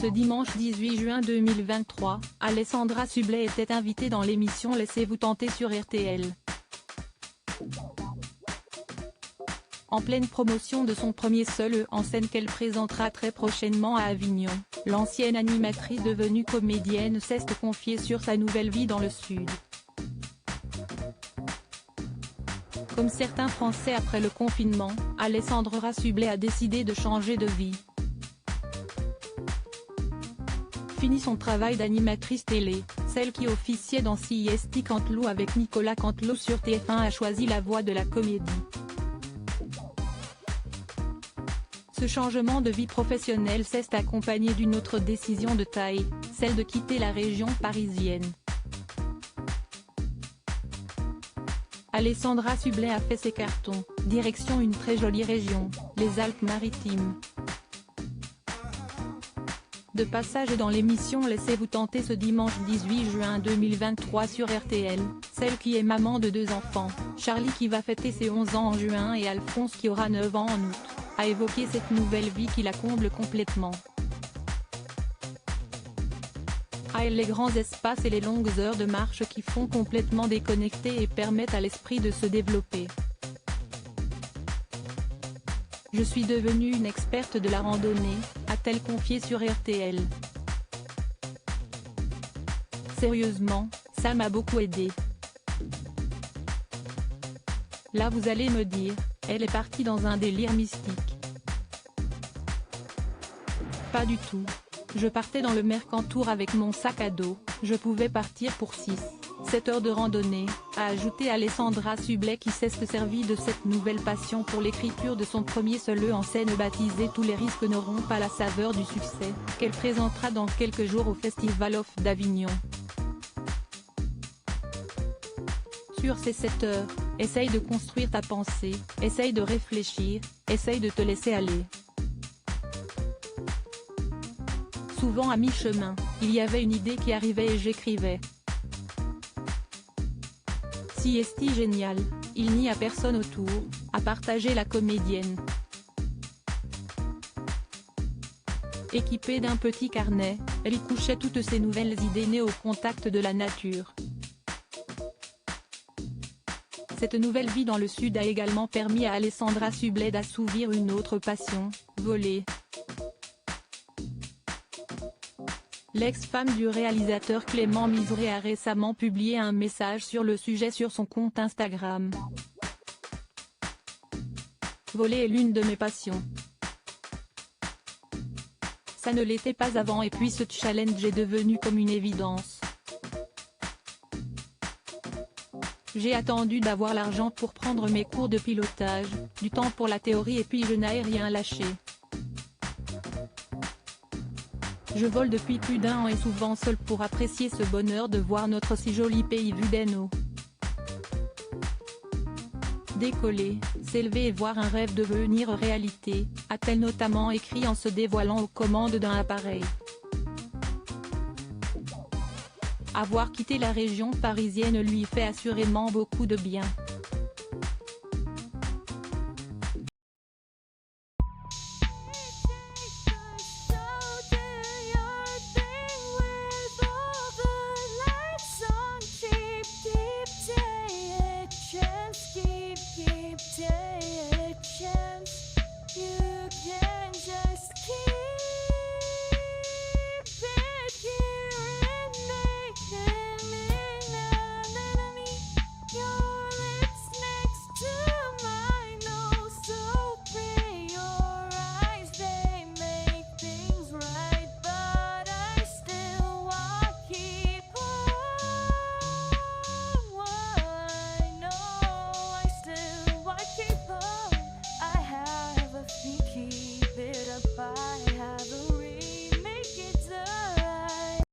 Ce dimanche 18 juin 2023, Alessandra Sublet était invitée dans l'émission Laissez-vous tenter sur RTL. En pleine promotion de son premier seul en scène qu'elle présentera très prochainement à Avignon, l'ancienne animatrice devenue comédienne s'est confiée sur sa nouvelle vie dans le Sud. Comme certains Français après le confinement, Alessandra Sublet a décidé de changer de vie. Fini son travail d'animatrice télé, celle qui officiait dans CST Canteloup avec Nicolas Canteloup sur TF1 a choisi la voie de la comédie. Ce changement de vie professionnelle s'est accompagné d'une autre décision de taille, celle de quitter la région parisienne. Alessandra Sublet a fait ses cartons, direction une très jolie région, les Alpes-Maritimes. De passage dans l'émission Laissez-vous tenter ce dimanche 18 juin 2023 sur RTL, celle qui est maman de 2 enfants, Charlie qui va fêter ses 11 ans en juin et Alphonse qui aura 9 ans en août, a évoqué cette nouvelle vie qui la comble complètement. À elle les grands espaces et les longues heures de marche qui font complètement déconnecter et permettent à l'esprit de se développer. Je suis devenue une experte de la randonnée, a-t-elle confié sur RTL. Sérieusement, ça m'a beaucoup aidé. Là vous allez me dire, elle est partie dans un délire mystique. Pas du tout. Je partais dans le Mercantour avec mon sac à dos, je pouvais partir pour 6-7 heures de randonnée, a ajouté Alessandra Sublet qui s'est servie de cette nouvelle passion pour l'écriture de son premier seul en scène baptisé Tous les risques n'auront pas la saveur du succès, qu'elle présentera dans quelques jours au Festival of d'Avignon. Sur ces 7 heures, essaye de construire ta pensée, essaye de réfléchir, essaye de te laisser aller. Souvent à mi-chemin, il y avait une idée qui arrivait et j'écrivais. Si est-il génial, il n'y a personne autour, à partager la comédienne. Équipée d'un petit carnet, elle y couchait toutes ses nouvelles idées nées au contact de la nature. Cette nouvelle vie dans le Sud a également permis à Alessandra Sublet d'assouvir une autre passion, voler. L'ex-femme du réalisateur Clément Miseré a récemment publié un message sur le sujet sur son compte Instagram. Voler est l'une de mes passions. Ça ne l'était pas avant et puis ce challenge est devenu comme une évidence. J'ai attendu d'avoir l'argent pour prendre mes cours de pilotage, du temps pour la théorie et puis je n'ai rien lâché. Je vole depuis plus d'1 an et souvent seul pour apprécier ce bonheur de voir notre si joli pays vu d'en haut. Décoller, s'élever et voir un rêve devenir réalité, a-t-elle notamment écrit en se dévoilant aux commandes d'un appareil. Avoir quitté la région parisienne lui fait assurément beaucoup de bien.